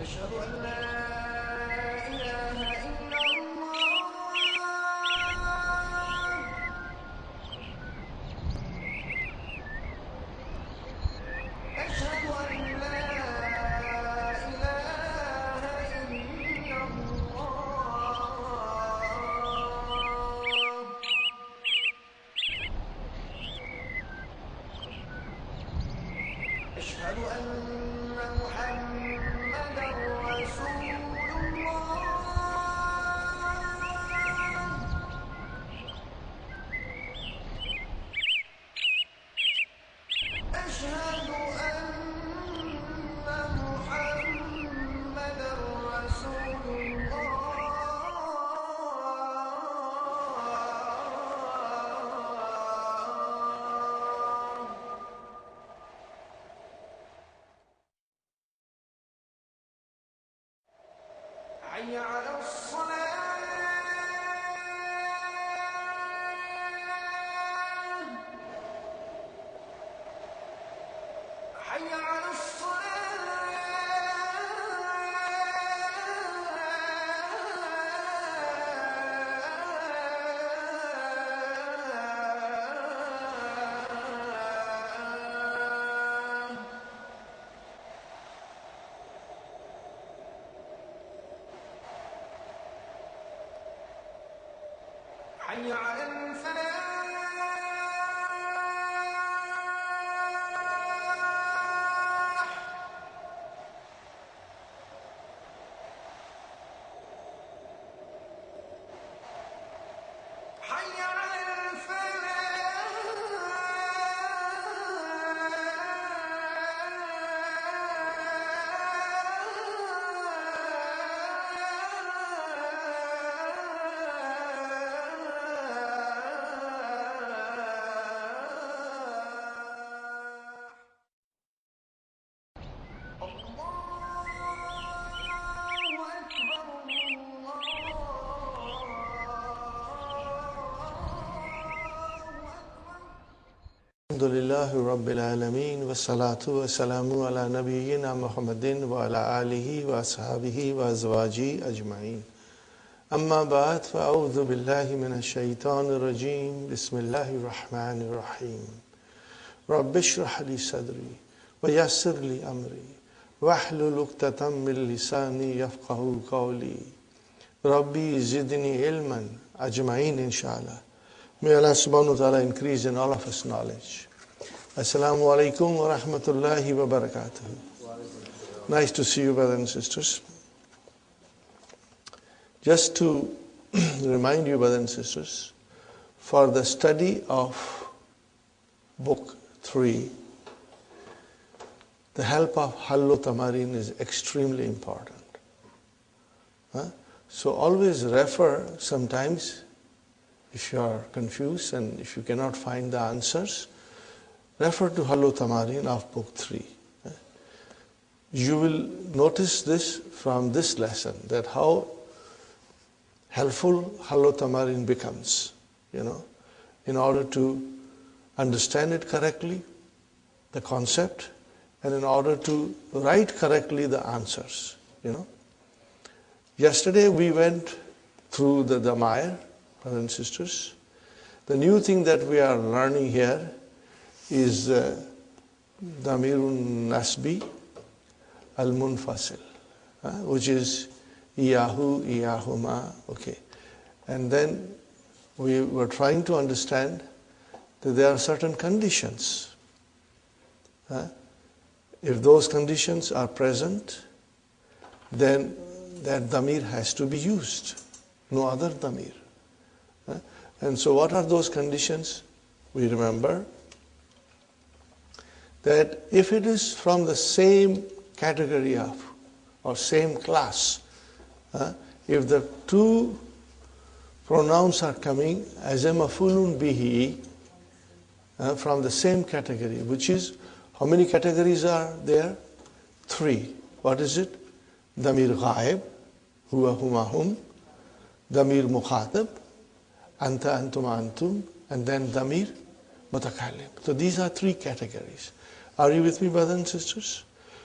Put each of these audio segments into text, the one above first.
أشهد أن لا إله إلا الله أشهد أن لا إله إلا الله أشهد أن محمدا رسول الله أشهد أن محمدا رسول الله حي على الصلاة حي على الصلاة حي على الفلاح حي على Alhamdulillahi Rabbil Alameen wa salatu wa salamu ala nabiyyina Muhammadin wa ala alihi wa ashabihi wa azwaji ajma'in. Amma ba'd fa a'udhu billahi minash shaitanir rajim. Bismillahir rahmanir rahim. Rabbi shrah li sadri wa yassir li amri wahlul 'uqdatam min lisani yafqahu qawli. Rabbi zidni ilman ajma'in inshallah. May Allah subhanahu wa ta'ala increase in all of us knowledge. Assalamu alaikum wa rahmatullahi wa barakatuh. Nice to see you, brothers and sisters. Just to remind you, brothers and sisters, for the study of book 3, the help of Hallu Tamarin is extremely important. So always refer sometimes. If you are confused and if you cannot find the answers, refer to Hallu Tamarin of book 3. You will notice this from this lesson, that how helpful Hallu Tamarin becomes, in order to understand it correctly, the concept, and in order to write correctly the answers, Yesterday we went through the Damair, brothers and sisters. The new thing that we are learning here is Damirun Nasbi Al-Munfasil, which is Iyahu, Iyahuma, okay. And then we were trying to understand that there are certain conditions. If those conditions are present, then that Damir has to be used, no other Damir. And so what are those conditions? We remember that if it is from the same category of, or same class, if the two pronouns are coming as a mafulun bihi from the same category, which is, how many categories are there? 3. What is it? Damir ghaib, huwa huma hum, damir mukhatab, anta antuma antum, and then damir mutakallim. So these are 3 categories. Are you with me, brothers and sisters?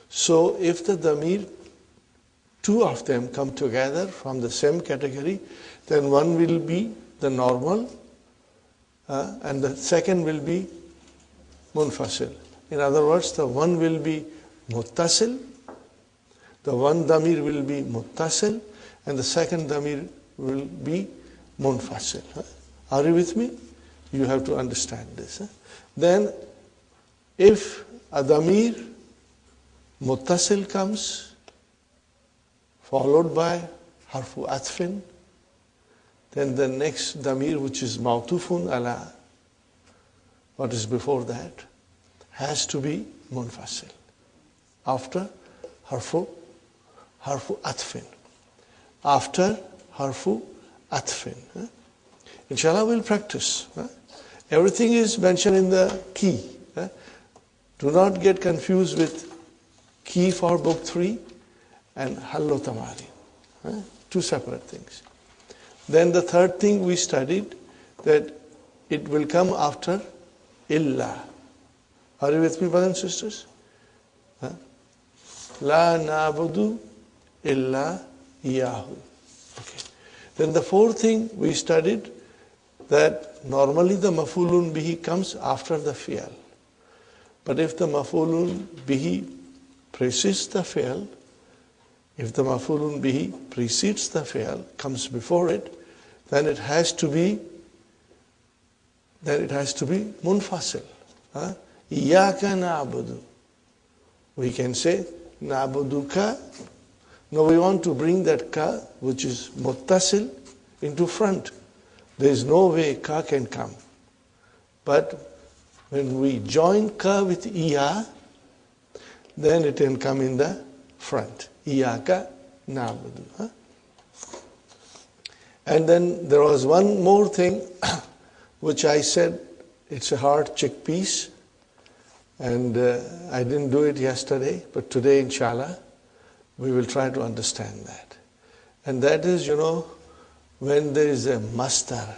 So if the damir, 2 of them come together from the same category, then one will be the normal and the second will be munfasil. In other words, the one will be muttasil, the one damir will be muttasil, and the second damir will be munfasil. Are you with me? You have to understand this. Then if a damir muttasil comes followed by harfu atfin, then the next damir, which is ma'tufun ala what is before that, has to be munfasil after harfu atfin. After harfu atfin. Inshallah, we'll practice. Everything is mentioned in the key. Do not get confused with key for book 3 and hallo tamari. 2 separate things. Then the third thing we studied, that it will come after illa. Are you with me, brothers and sisters? La na'budu illa iyahu. Okay. Then the fourth thing we studied, that normally the mafulun bihi comes after the fi'al. But if the mafulun bihi precedes the fi'al, if the mafulun bihi precedes the fi'al, comes before it, then it has to be munfasil. Iyaka na'budu. We can say na'buduka. Now we want to bring that ka, which is muttasil, into front. There is no way ka can come. But when we join ka with iya, then it can come in the front. Iyaka na'budu. And then there was one more thing which I said, it's a hard chickpeas, and I didn't do it yesterday, but today inshallah we will try to understand that. And that is, when there is a masdar.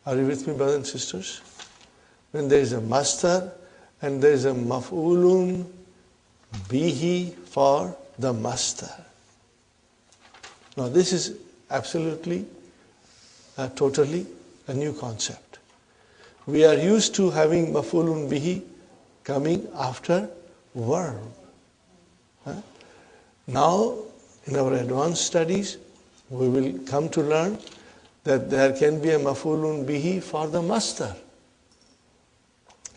Are you with me, brothers and sisters? When there is a masdar and there is a maf'ulun bihi for the masdar. Now this is absolutely, totally a new concept. We are used to having maf'ulun bihi coming after verb. Now, in our advanced studies, we will come to learn that there can be a maf'ulun bihi for the masdar.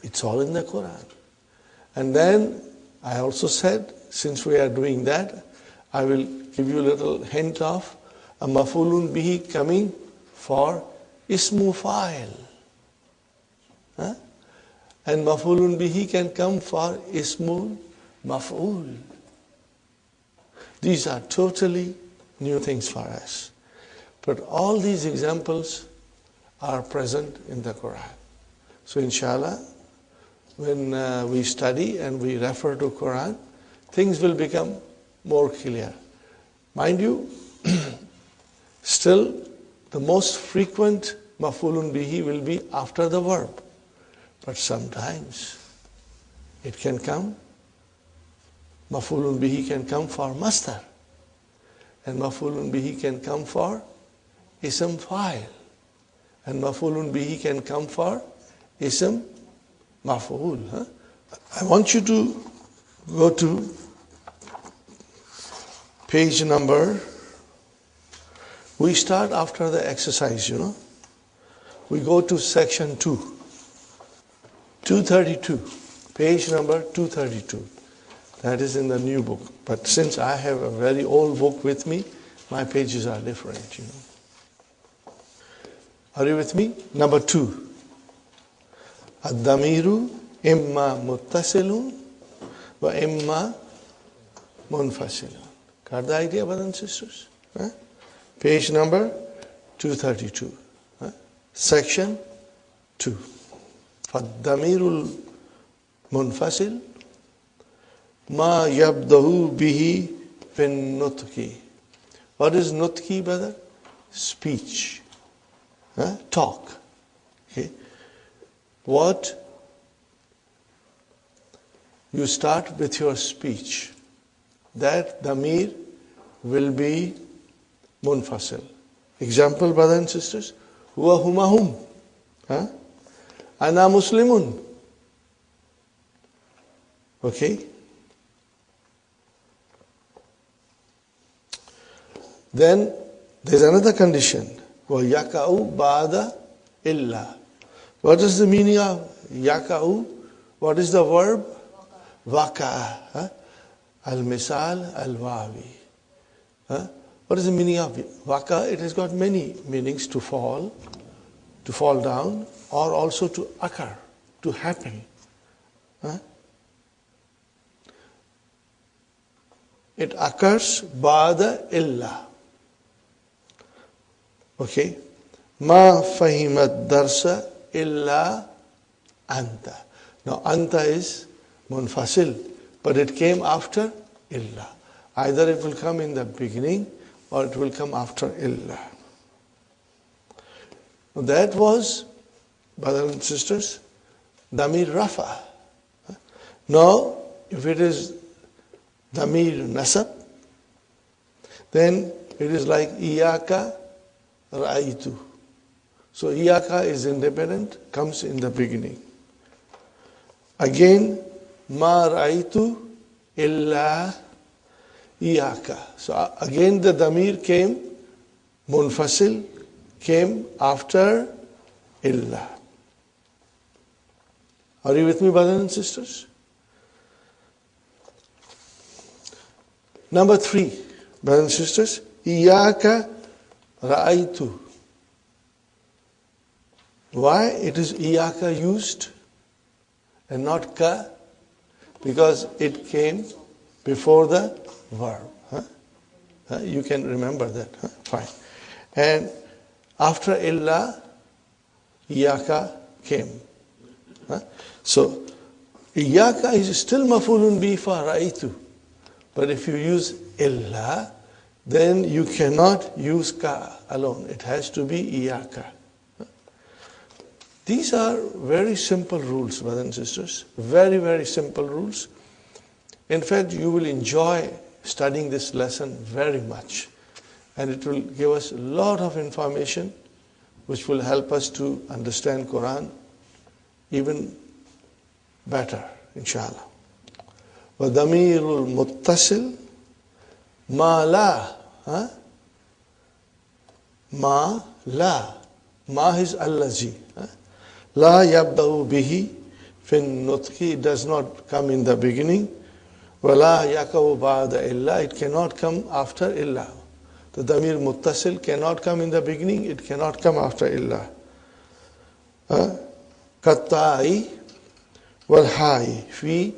It's all in the Quran. And then I also said, since we are doing that, I will give you a little hint of a maf'ulun bihi coming for ismu fa'il. And maf'ulun bihi can come for ismul maf'ul. These are totally new things for us. But all these examples are present in the Quran. So inshallah, when we study and we refer to Quran, things will become more clear. Mind you, still the most frequent maf'ulun bihi will be after the verb. But sometimes it can come, maf'ulun bihi can come for masdar. And maf'ulun bihi can come for ism fa'il. And maf'ulun bihi can come for ism maf'ul. I want you to go to page number. We start after the exercise, We go to section 2. 232. Page number 232. That is in the new book. But since I have a very old book with me, my pages are different, Are you with me? Number 2. Ad-damiru imma muttasilun wa imma munfasilun. Got the idea, brothers and sisters? Page number 232. Section 2. فالضمير المنفصل ما يبدأ به في النطق. What is nutki, brother? Speech. Talk. Okay. What? You start with your speech. That damir will be munfasil. Example, brothers and sisters. Huwa huma hum. Ana muslimun. Okay. Then there's another condition. وَيَكَأُ بَعْدَ إِلَّا. What is the meaning of yaka'u? What is the verb? Waka'a. Al-misal al-wawi. What is the meaning of waka? It has got many meanings: to fall down, or also to occur, to happen. It occurs ba'da illa. Okay. Ma fahimat darsa illa anta. Now anta is munfasil, but it came after illa. Either it will come in the beginning or it will come after illa. Now that was, brothers and sisters, damir rafa. Now if it is damir nasab, then it is like iyaka ra'aytu. So iyaka is independent, comes in the beginning. Again, ma ra'aytu illa iyaka. So again the damir came, munfasil, came after illa. Are you with me, brothers and sisters? Number 3, brothers and sisters, iyaka ra'aytu. Why it is iyaka used and not ka? Because it came before the verb. You can remember that. Fine. And after illa, iyaka came. So iyaka is still mafulun bi for ra'aytu. But if you use illa, then you cannot use ka alone. It has to be iyaka. These are very simple rules, brothers and sisters. Very, very simple rules. In fact, you will enjoy studying this lesson very much. And it will give us a lot of information which will help us to understand Quran even better, inshallah. وَضَمِيرُ الْمُتَّصِلِ مَا لَا. Ma la. Ma is allazi. La yabda'u bihi fin nutki. It does not come in the beginning. Wala yakawu ba'da illa. It cannot come after illa. The damir muttasil cannot come in the beginning. It cannot come after illa. Katta'i wal ha'i fi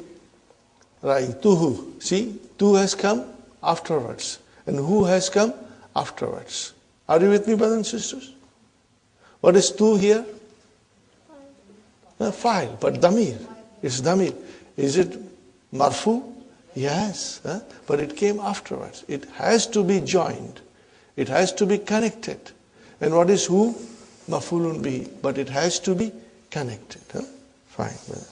ra'ituhu. See, tu has come afterwards. And who has come afterwards. Are you with me, brothers and sisters? What is tu here? File, but damir. It's damir. Is it marfu? Yes. But it came afterwards. It has to be joined. It has to be connected. And what is who? Mafulun bihi. But it has to be connected. Fine, brother.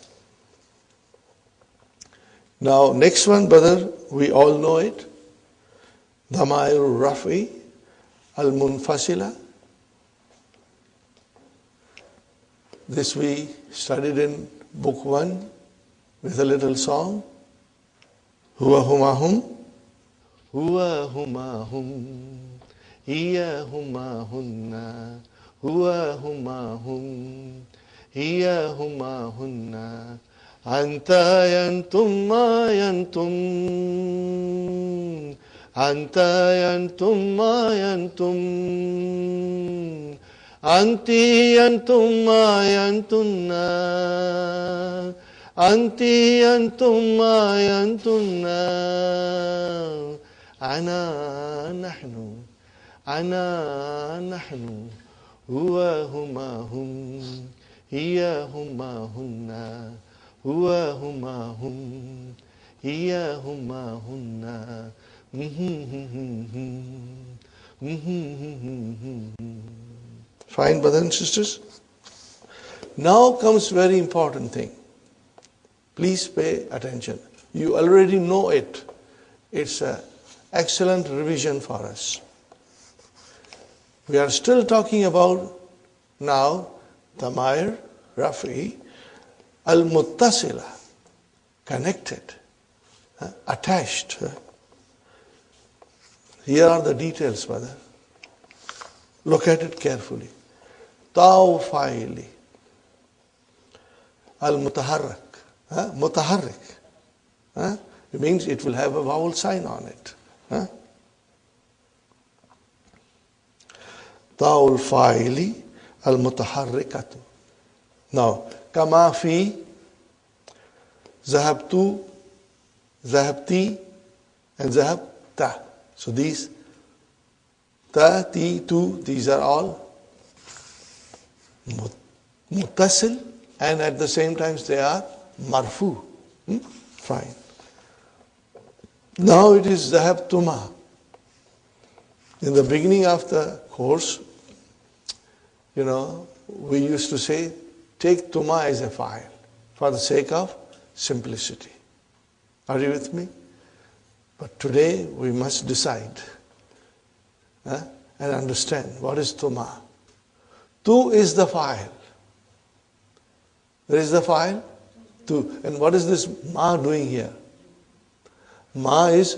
Now, next one, brother, we all know it. Damair Rafi al-Munfasila. This we studied in book 1 with a little song. Huwa huma hum. Huwa huma hum. Hiya huma hunna. Huwa huma hum. Hiya huma hunna. Anta yantum ma yantum. Anta yantum ma yantum. Anti yantum ma yantunna. Anti yantum ma yantunna. Ana nahnu. Ana nahnu, huwa huma hum, hiya huma hunna, huwa huma hum, hiya huma hunna. Fine, brothers and sisters. Now comes very important thing. Please pay attention. You already know it. It's an excellent revision for us. We are still talking about now Damair, Rafi, Al-Muttasila, connected, attached. Here are the details, brother. Look at it carefully. Tawfaili, Al-Mutaharrak, Mutaharrik. It means it will have a vowel sign on it. Ta'ul fa'ili al-mutaharrikatu. Now, kama fi, zahabtu, zahabti, and zahabta. So these ta, ti, tu, these are all muttasil, and at the same time they are marfu. Fine. Now it is zahabtuma. In the beginning of the course, we used to say, take tuma as a file for the sake of simplicity. Are you with me? But today we must decide and understand what is tuma. Tu is the file. Where is the file? Tu. And what is this ma doing here? Ma is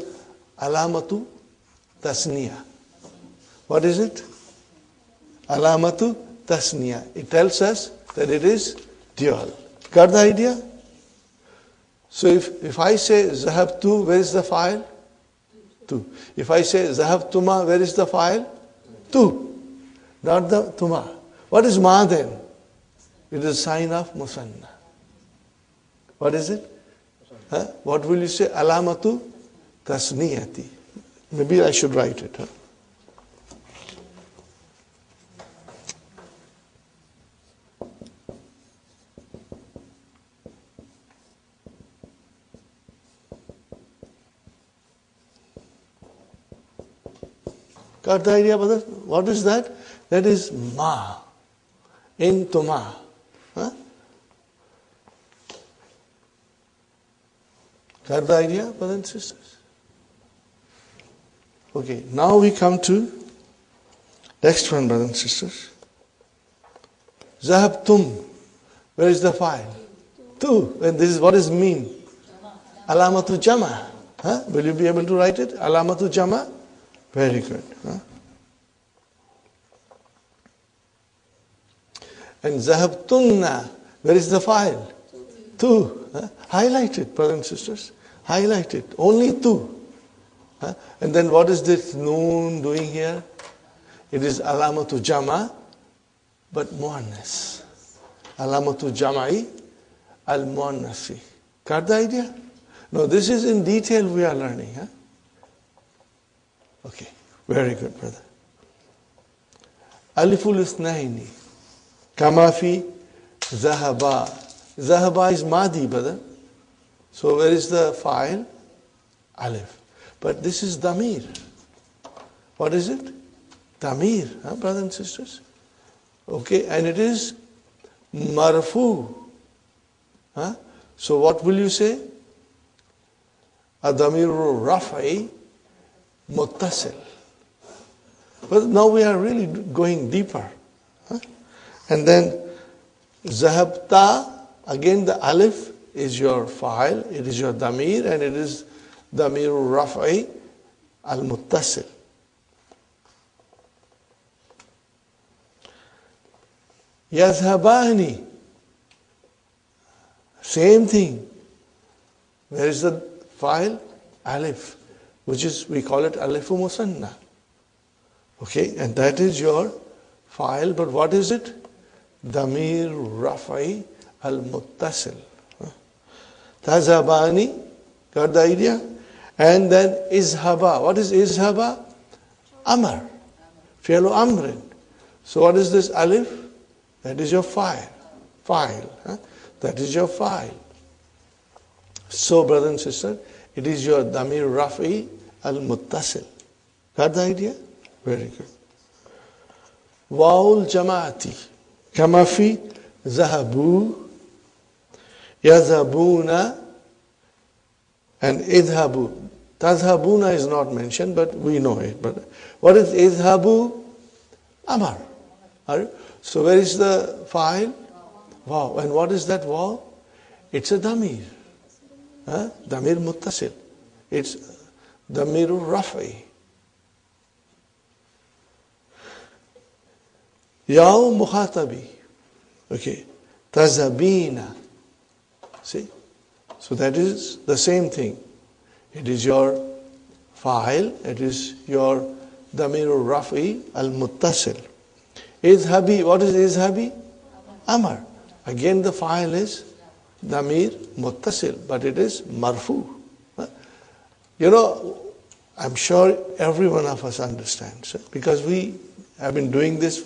alamatu tasniya. What is it? Alamatu tasniya. It tells us that it is dual. Got the idea? So if I say zahabtu, where is the file? Tu. If I say zahabtuma, where is the file? Tu. Not the tuma. What is ma then? It is a sign of musanna. What is it? What will you say? Alamatu tasniyati. Maybe I should write it. Got the idea, brother? What is that? That is ma. In tuma. Got the idea, brothers and sisters? Okay, now we come to next one, brothers and sisters. Zahabtum. Where is the file? Tu. And this is what does it mean? Alamatu jama. Will you be able to write it? Alamatu jama? Very good. And zahabtunna. Where is the file? Tu. Highlight it, brothers and sisters. Highlight it. Only tu. And then what is this noon doing here? It is alamatu jama, but muannas. Alamatu jama'i al-muannasi. Got the idea? No, this is in detail we are learning. Okay, very good, brother. Aliful isnaini. Kama fi zahaba. Zahaba is madi, brother. So where is the file? Alif. But this is damir. What is it? Damir, brothers and sisters. Okay, and it is marfu. So what will you say? Adamiru raf'i muttasil. But now we are really going deeper. And then zahabta, again the alif is your fa'il, it is your damir, and it is damiru raf'i al-muttasil. Yazhabani, same thing. Where is the fa'il? Alif, which is, we call it alifu musanna. Okay, and that is your fa'il, but what is it? Damir raf'i al-muttasil. Tazhabani, got the idea? And then izhaba. What is izhaba? Amar. Fi'lu amrin. So what is this alif? That is your file. Huh? That is your file. So, brother and sister, it is your damir rafi al-muttasil. Got the idea? Very good. Wa'ul jama'ati. Kama fi zahabu, yazhabuna, and idhabu. Tazhabuna is not mentioned, but we know it. But what is idhabu? Amar. So where is the file? Wow. And what is that wow? It's a damir. Damir muttasil. It's damirul rafi. Yaw mukhatabi. Okay. Tazabina. See? So that is the same thing. It is your file. It is your damirul rafi al-muttasil. Izhabi. What is izhabi? Amar. Again the file is damir muttasil, but it is marfu. You know, I'm sure every one of us understands, because we have been doing this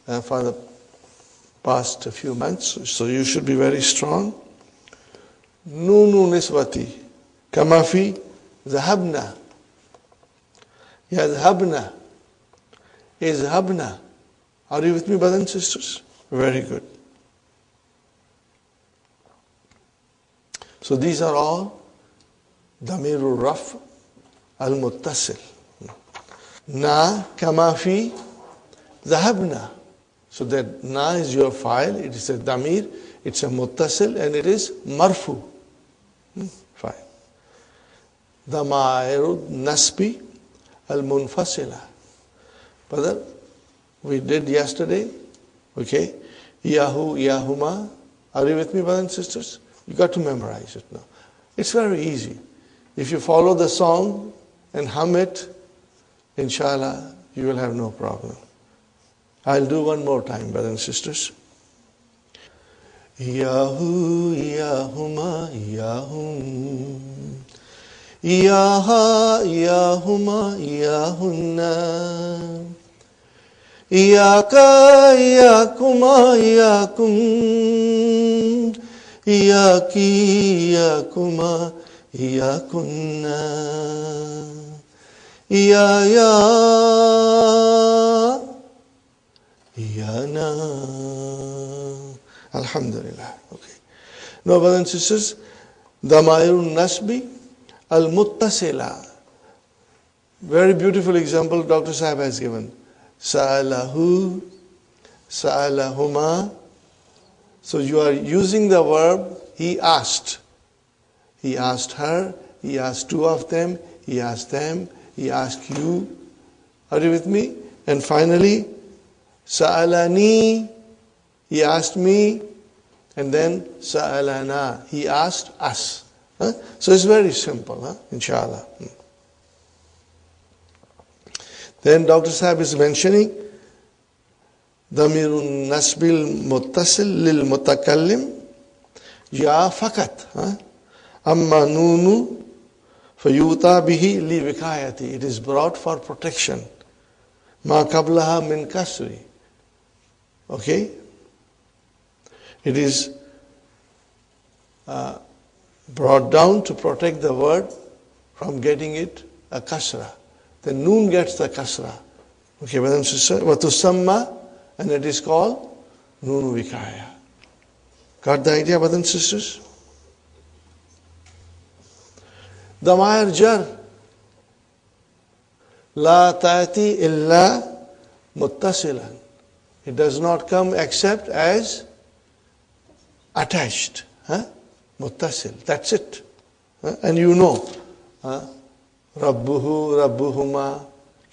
for the past few months, so you should be very strong. Nunu niswati, kama fi zahabna, yazhabna, izhabna. Are you with me, brothers and sisters? Very good. So these are all damirul raf al-muttasil. Na kama fi zahabna. So that na is your file, it is a damir, it's a muttasil, and it is marfu. Fine. Damairu nasbi al-munfasila. Brother, we did yesterday, okay? Yahu, yahuma. Are you with me, brothers and sisters? You got to memorize it now. It's very easy. If you follow the song and hum it, inshallah, you will have no problem. I'll do one more time, brothers and sisters. Yahu, yahuma, yahum. Yaha, yahuma, yahunna. Iyaka, iyakuma, iyakum. Iyaki, iyakuma, iyakunna. Iyaya, iyana. Alhamdulillah. Okay. Now, brothers and sisters, Damairun Nasbi al-Muttasila. Very beautiful example Dr. Sahib has given. Sa'alahu, sa'alahuma. So you are using the verb he asked. He asked her, he asked two of them, he asked them, he asked you. Are you with me? And finally, sa'alani, he asked me, and then sa'alana, he asked us. So it's very simple, inshallah. Then Dr. Sahib is mentioning Damirun Nasbil Muttasil Lil Mutakallim Ya Fakat Amma Nunu Fayuta Bihi Li Vikayati. It is brought for protection. Ma Kablaha Min Kasri. Okay? It is brought down to protect the word from getting it a kasra. The noon gets the kasra. Okay, brothers and sisters. Watusamma, and it is called Nunu Vikaya. Got the idea, brothers and sisters? Damair jar. La ta'ati illa muttasilan. It does not come except as attached. Muttasil. That's it. And you know. Rabbuhu, Rabbuhuma,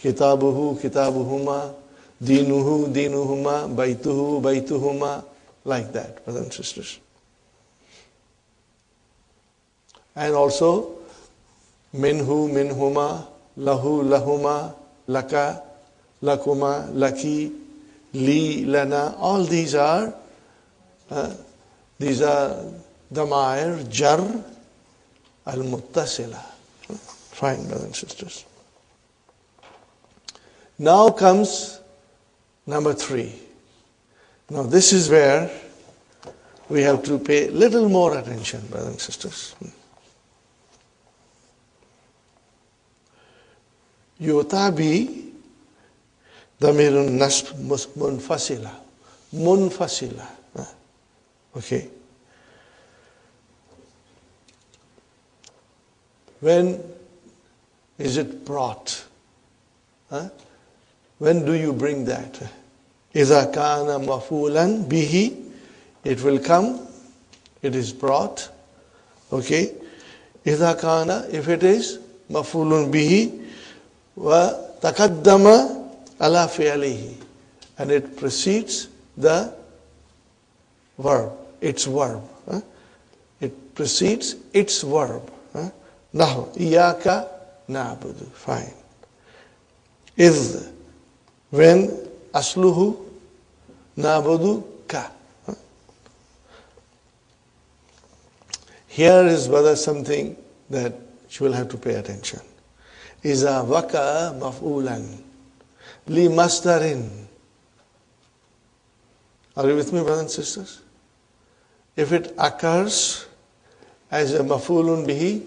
Kitabuhu, Kitabuhuma, Dinuhu, Dinuhuma, Baituhu, Baituhuma, like that, brothers and sisters. And also, Minhu, Minhuma, Lahu, Lahuma, Laka, Lakuma, Laki, Li, Lana, all these are Damair, Jar, Al-Muttasila. Fine, brothers and sisters. Now comes number 3. Now this is where we have to pay little more attention, brothers and sisters. Yutabi damirun nasb munfasila. Munfasila. Okay. When is it brought? When do you bring that? إِذَا كَانَ مَفُولًا بِهِ, it will come, it is brought. Okay. إِذَا كَانَ, if it is مَفُولٌ بِهِ وَتَقَدَّمَ عَلَى فِعْلِهِ, and it precedes the verb, its verb. It precedes its verb. Now, إِيَّاكَ نَعْبُدُ. Fine. إِذْ, when asluhu nabudu ka. Here is whether something that you will have to pay attention. Iza waka maf'ulan li masdarin. Are you with me, brothers and sisters? If it occurs as a maf'ulun bihi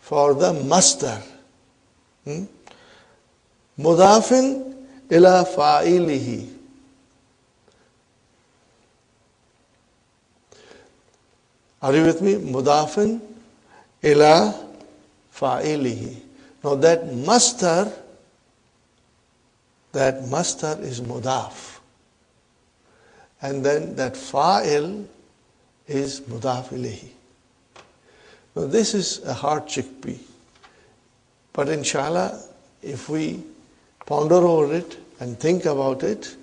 for the masdar, mudafin ila fa'ilihi. Are you with me? Mudafin ila fa'ilihi. Now that masdar is mudaf. And then that fa'il is mudaf ilayhi. Now this is a hard chickpea. But inshallah, if we ponder over it and think about it,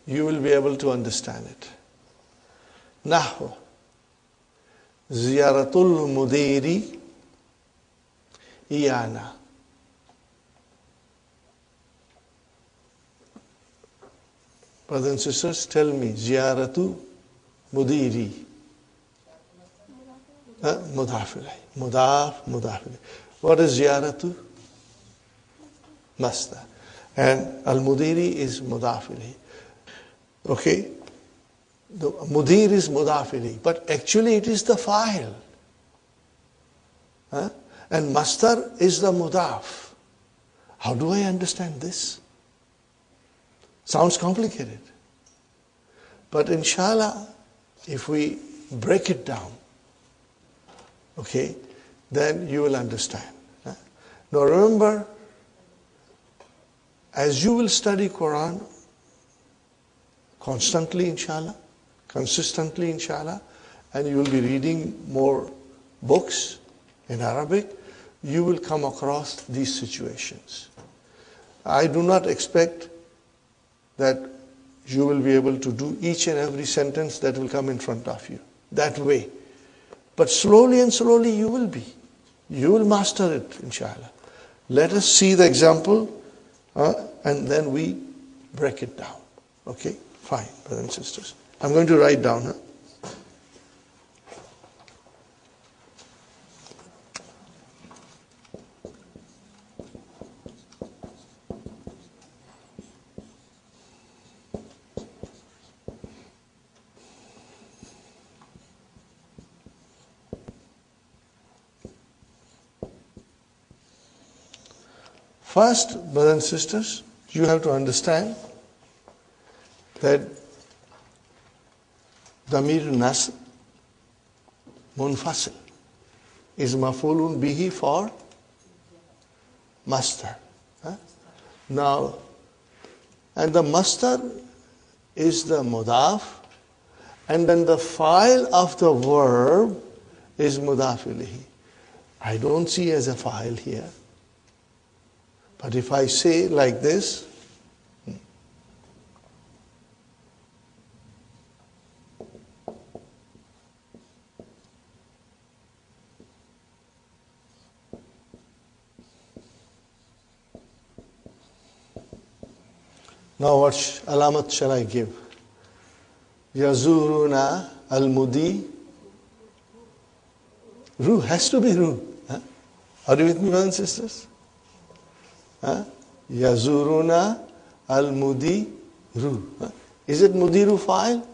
you will be able to understand it. Nahwa. Ziyaratul mudiri iyana. Brothers and sisters, tell me, ziyaratu mudiri. Mudaf ilayh. Mudaf. What is ziyaratu? Masdar. And al-mudiri is mudaf ilayh. Okay? The mudir is mudaf ilayh, but actually it is the fa'il. And masdar is the mudaf. How do I understand this? Sounds complicated. But inshallah, if we break it down, okay, then you will understand. Now remember, as you will study Quran constantly, inshallah, consistently, inshallah, and you will be reading more books in Arabic, you will come across these situations. I do not expect that you will be able to do each and every sentence that will come in front of you that way. But slowly and slowly you will be. You will master it, inshallah. Let us see the example and then we break it down. Okay? Fine, brothers and sisters. I'm going to write down. First, brothers and sisters, you have to understand that Damir Nasr Munfasil is mafulun bihi for masdar. Now, and the masdar is the mudaf, and then the file of the verb is mudaf ilayhi. I don't see as a file here. But if I say like this, now what alamat shall I give? Yazuruna al-mudi. Ru has to be ru. Are you with me, brothers and sisters? Yazuruna al-mudiru. Is it mudiru fa'il?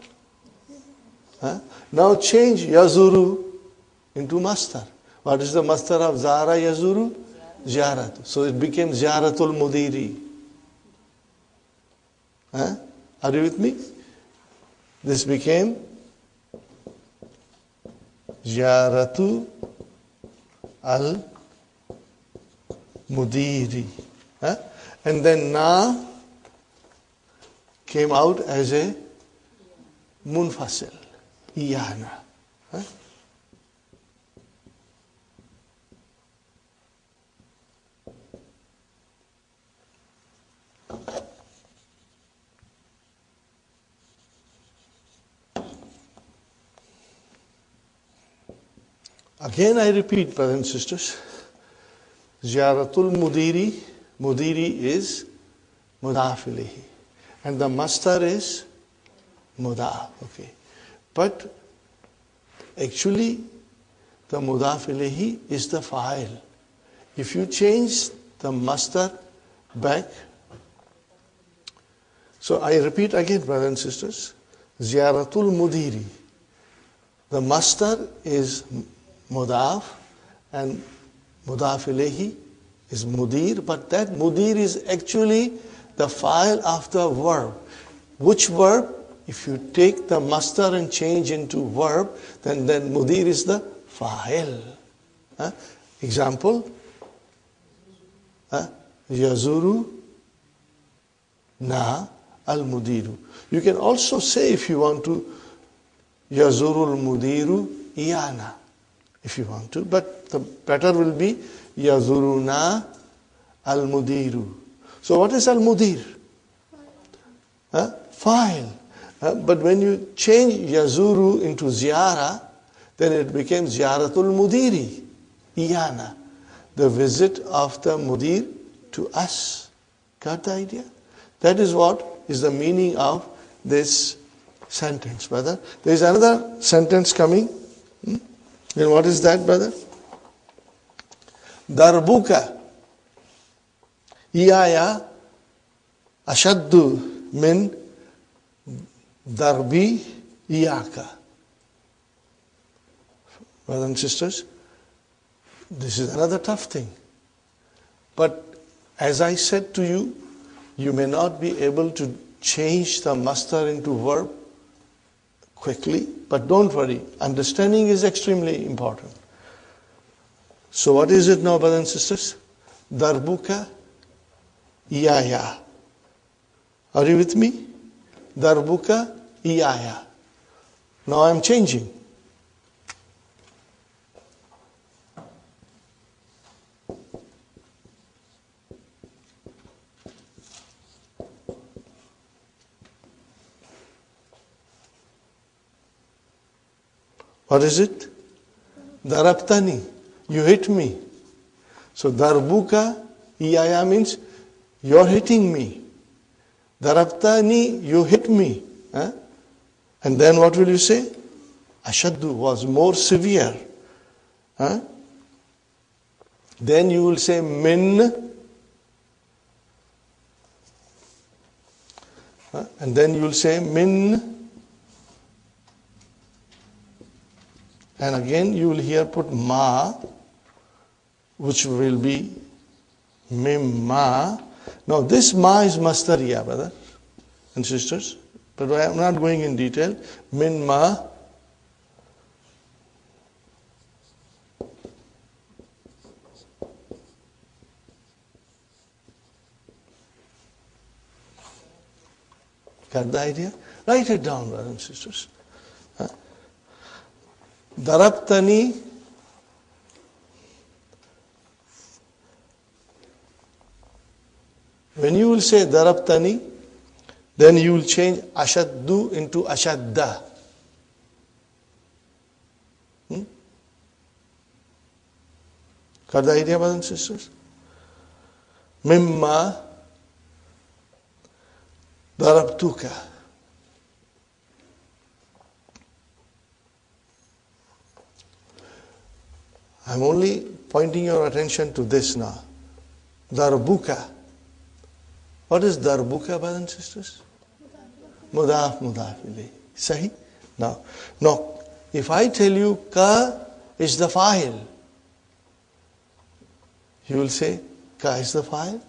Now change yazuru into mastar. What is the mastar of zara yazuru? Ziyarat. So it became ziyaratul mudiri. Are you with me? This became ziyaratu al mudiri. And then na came out as a munfasil. Iyana. Again I repeat, brothers and sisters, Ziyaratul Mudiri, Mudiri is Mudaf ilayhi. And the mastar is Mudaf, okay. But actually the Mudaf ilayhi is the fa'il. If you change the mastar back, so I repeat again, brothers and sisters, Ziyaratul Mudiri. The mastar is Mudaf and Mudaf ilayhi is Mudir, but that Mudir is actually the fa'il of the verb. Which verb? If you take the mastar and change into verb, then Mudir is the fa'il. Example, Yazuru na al-mudiru. You can also say, if you want to, Yazuru al-mudiru iyana, if you want to, but the better will be Yazuruna al-mudiru. So what is al-mudir? Fa'il. But when you change Yazuru into Ziyara, then it became Ziyaratul Mudiri, Iyana, the visit of the Mudir to us. Got the idea? That is what is the meaning of this sentence, brother. There is another sentence coming. And what is that, brother? Darbuka iyaya ashaddu min darbi iyaka. Brothers and sisters, this is another tough thing. But as I said to you, you may not be able to change the mastar into verb quickly, but don't worry, understanding is extremely important. So what is it now, brothers and sisters? Darbuka iyaya. Are you with me? Darbuka iyaya. Now I am changing. What is it? Darabtani. You hit me. So darbuka iyaya means you're hitting me. Darabtani, you hit me. And then what will you say? Ashaddu was more severe. Then you will say min. And then you will say min. And again you will here put ma, which will be mimma. Now this ma is masdariya, brother and sisters, but I am not going in detail. Min ma. Got the idea? Write it down, brothers and sisters. Darabtani when you will say darabtani, then you will change ashaddu into ashadda. Got the idea, brothers and sisters? Mimma darabtuka. I'm only pointing your attention to this now. Darbuka. What is darbuka, brothers and sisters? Mudaf, mudaf ilayh. Sahi? Now, no. If I tell you ka is the fa'il, you will say ka is the fa'il?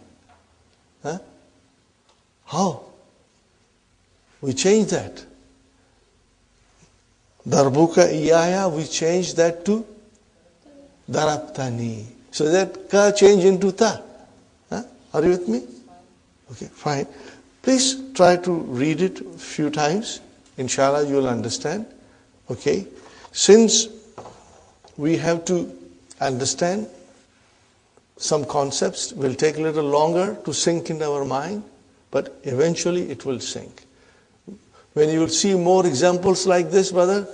Huh? How? We change that. Darbuka iyaya, we change that to darabtani. So that ka change into ta. Huh? Are you with me? Okay, fine. Please try to read it a few times. Inshallah, you will understand. Okay? Since we have to understand some concepts, will take a little longer to sink in our mind, but eventually it will sink. When you will see more examples like this, brother,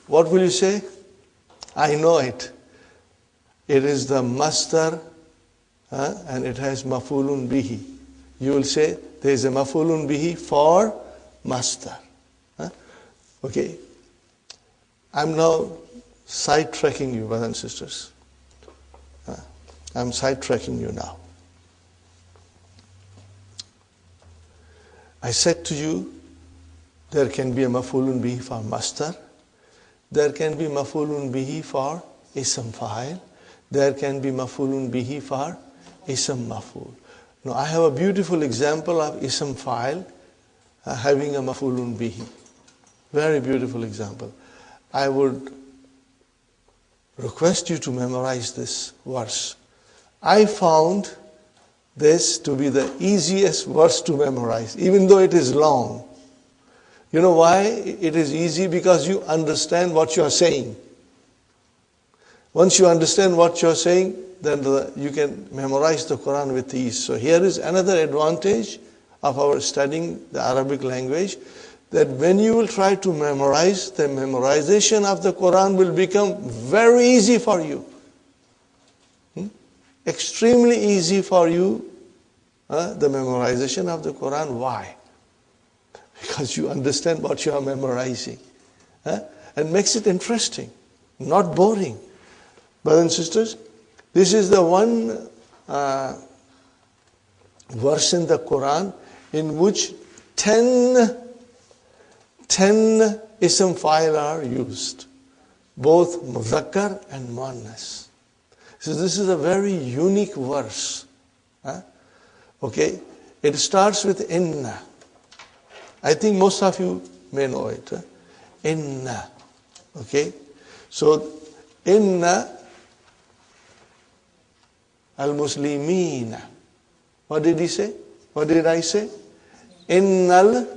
what will you say? I know it. It is the masdar, and it has mafulun bihi. You will say there is a mafulun bihi for masdar. Okay. I'm now sidetracking you, brothers and sisters. I'm sidetracking you now. I said to you, there can be a mafulun bihi for masdar. There can be mafulun bihi for ism fa'il. There can be mafulun bihi for ism maful. Now I have a beautiful example of ism fa'il having a mafulun bihi. Very beautiful example. I would request you to memorize this verse. I found this to be the easiest verse to memorize, even though it is long. You know why it is easy? Because you understand what you are saying. Once you understand what you are saying, then you can memorize the Quran with ease. So here is another advantage of our studying the Arabic language, that when you will try to memorize, the memorization of the Quran will become very easy for you. Extremely easy for you, the memorization of the Quran. Why? Because you understand what you are memorizing. And makes it interesting, not boring. Brothers and sisters, this is the one verse in the Quran in which 10 ism fa'il are used, both mudhakkar and muannas. So this is a very unique verse. Okay, it starts with inna. I think most of you may know it. Inna. Okay, so inna al-muslimina. What did he say? What did I say? Innal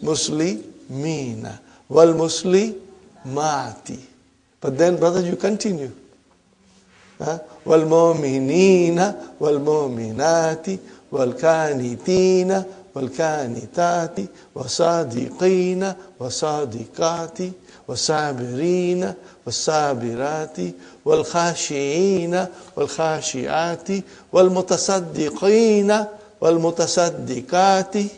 muslimina wal muslimati. But then, brother, you continue. Wal mu'minina wal mu'minati wal kanitina wal kanitati wasadiqina wasadiqati wasabirina wasabirati wal khashiina wal khashiati wal mutasaddiqina wal mutasaddiqati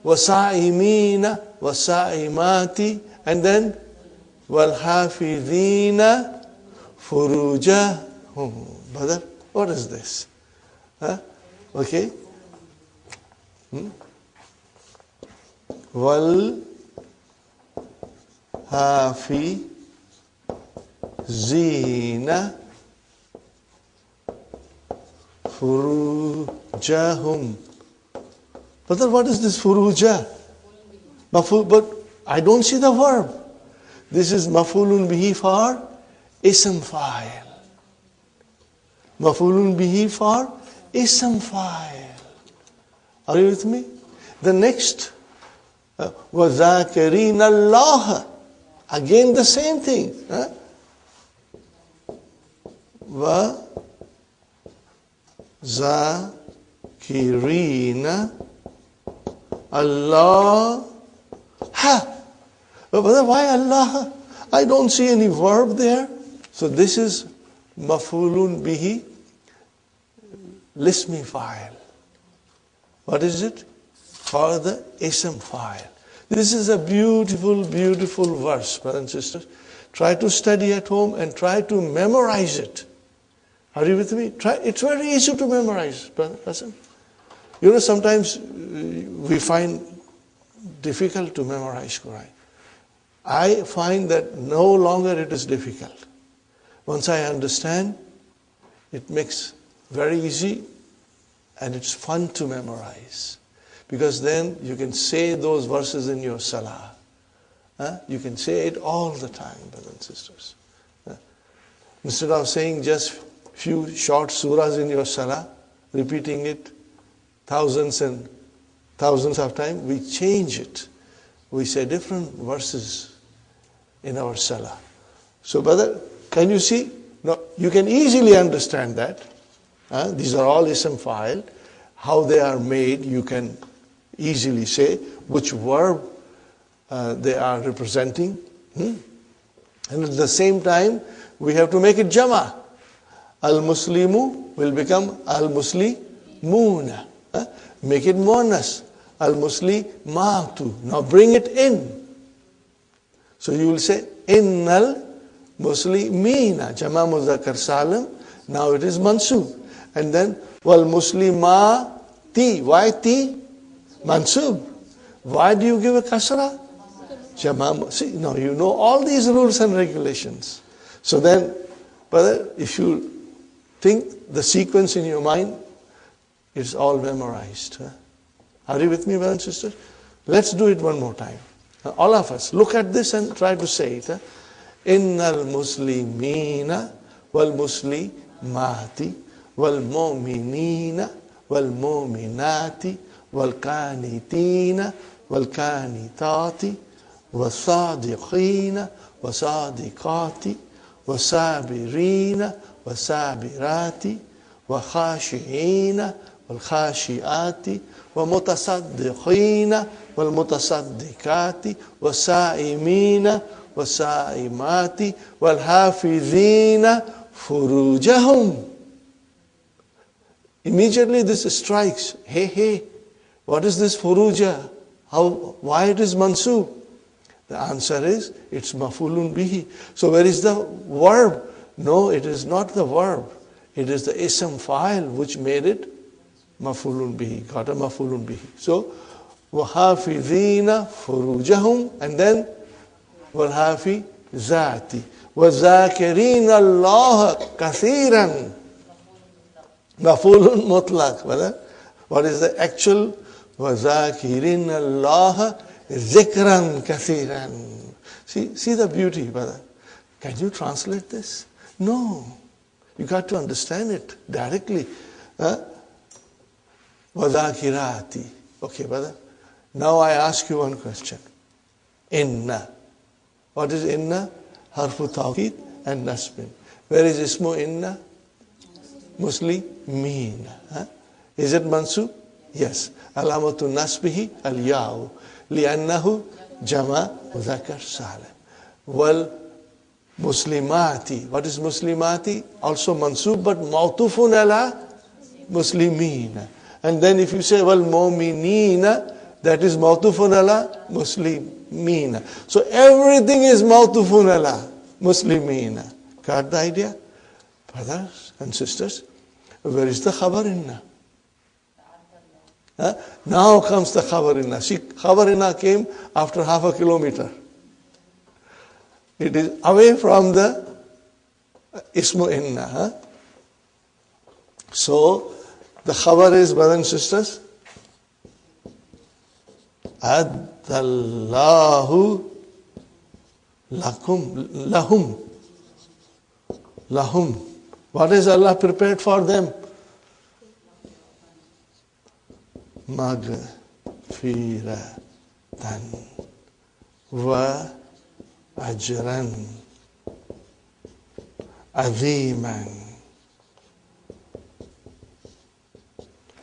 wasaimina wasaimati, and then وَالْحَافِظِينَ فُرُوجَهُمْ. Brother, what is this? Okay. وَالْحَافِظِينَ فُرُوجَهُمْ. Brother, what is this furuja? But I don't see the verb. This is mafulun bihi for ism fa'il. Mafulun bihi for ism fa'il. Are you with me? The next, وَذَاكِرِينَ اللَّهَ. Again the same thing. وَذَاكِرِينَ اللَّهَ. But brother, why Allah? I don't see any verb there. So this is mafulun bihi lismi fa'il. What is it? For the ism fa'il. This is a beautiful, beautiful verse, brothers and sisters. Try to study at home and try to memorize it. Are you with me? Try. It's very easy to memorize, brother Hassan. Sometimes we find difficult to memorize Quran. I find that no longer it is difficult. Once I understand, it makes very easy and it's fun to memorize. Because then you can say those verses in your salah. You can say it all the time, brothers and sisters. Instead of saying just few short surahs in your salah, repeating it thousands and thousands of times, we change it. We say different verses in our salah. So, brother, can you see? No, you can easily understand that. These are all ism fa'il. How they are made, you can easily say which verb they are representing. And at the same time, we have to make it jama. Al-Muslimu will become Al-Muslimuna. Make it muannas. Al-Muslimatu. Now bring it in. So you will say, Innal Muslimina. Jama Muzakkar Salim. Now it is mansub. And then, Wal Muslimati. Why ti? Mansub. Why do you give a kasra? Jama. See, now you know all these rules and regulations. So then, brother, if you think the sequence in your mind, it's all memorized. Are you with me, brothers and sisters? Let's do it one more time. All of us, look at this and try to say it. Innal Muslimina wal Muslimati wal Mu'minina wal Mu'minati wal Qanitina wal Qanitati wal Sadiqina wal Sadiqati wal Sabirina wal Sabirati wal Khashi'ina wal Khashi'ati ومتصدقين والمتصدقات والصائمين والصائمات والحافظين فروجهم. Immediately this strikes. Hey, what is this furuja? Why it is mansub? The answer is, it's mafulun bihi. So where is the verb? No, it is not the verb. It is the ism fa'il which made it mafulun bihi, got a mafulun bihi. So, وَحَافِظِينَ فُرُوجَهُمْ and then وَالْحَافِظَاتِ وَذَاكِرِينَ اللَّهَ كَثِيرًا mafulun mutlaq. What is the actual? وَذَاكِرِينَ اللَّهَ ذِكْرًا كَثِيرًا. See the beauty, brother. Can you translate this? No. You got to understand it directly. وَذَاكِرَاتِ. Okay, brother. Now I ask you one question. Inna. What is inna? Harfu tawqid and nasbin. Where is ismu inna? Muslimina. Is it mansub? Yes. Alamatu nasbihi al-ya'u. Li'annahu jama mudhakkar salim. Wal muslimati. What is muslimati? Also mansub, but mawtufun ala muslimina. And then if you say, wal mu'minina, that is mawtufun ala muslimina. So everything is mawtufun ala muslimina. Got the idea? Brothers and sisters, where is the khabar inna? Now comes the khabar inna. See, khabar inna came after half a kilometer. It is away from the ismu inna. So, the khabar is, brothers and sisters, Addallahu lahum. What is Allah prepared for them? Maghfiratan wa ajran aziman.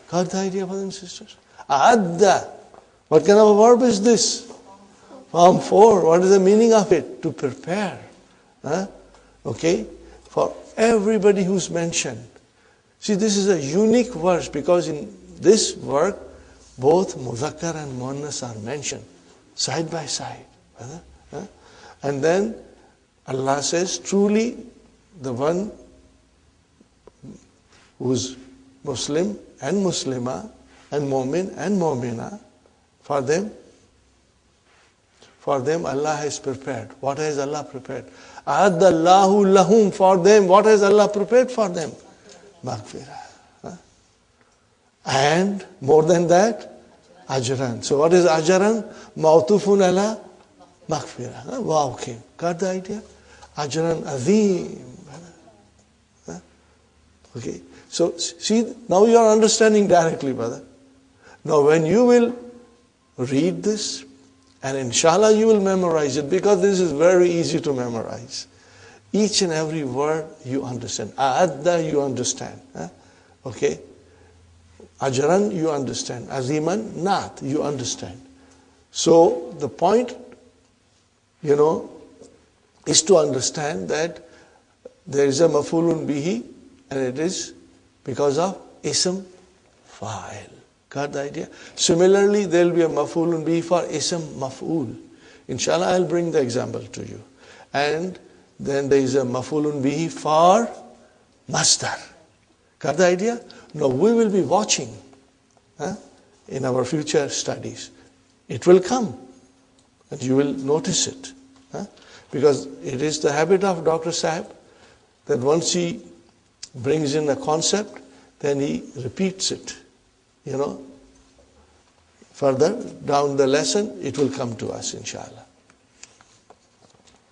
Got the idea, brothers and sisters? Adda. What kind of a verb is this? Form 4. What is the meaning of it? To prepare. Okay? For everybody who's mentioned. See, this is a unique verse because in this work, both Muzakkar and Muannas are mentioned side by side. And then Allah says, truly the one who's Muslim and Muslima and Mu'min and Mu'mina, for them Allah has prepared. What has Allah prepared? A'addallahu lahum, for them. What has Allah prepared for them? Maghfirah. And more than that, ajran. So what is ajran? Ma'tufun ala maghfirah. Wow, okay. Got the idea? Ajran azim. Okay. So see, now you are understanding directly, brother. Now when you will read this, and inshallah you will memorize it, because this is very easy to memorize. Each and every word you understand. A'adda you understand. Okay. Ajran you understand. Aziman not you understand. So the point, is to understand that there is a maf'ulun bihi, and it is because of ism fa'il. Got the idea? Similarly, there will be a maf'ulun bihi for ism maf'ul. Inshallah, I'll bring the example to you. And then there is a maf'ulun bihi for masdar. Got the idea? Now we will be watching in our future studies. It will come, and you will notice it. Because it is the habit of Dr. Sahib that once he brings in a concept, then he repeats it. Further down the lesson, it will come to us, inshallah.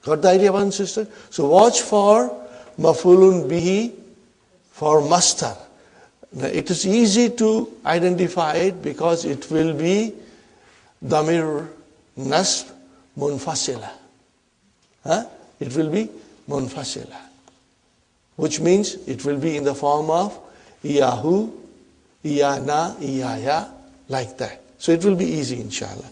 Got the idea, one sister? So watch for maf'ulun bihi for masdar. Now it is easy to identify it because it will be damir nasb munfasila. It will be munfasila, which means it will be in the form of iyahu, iyana, iyaya, like that. So it will be easy, inshallah.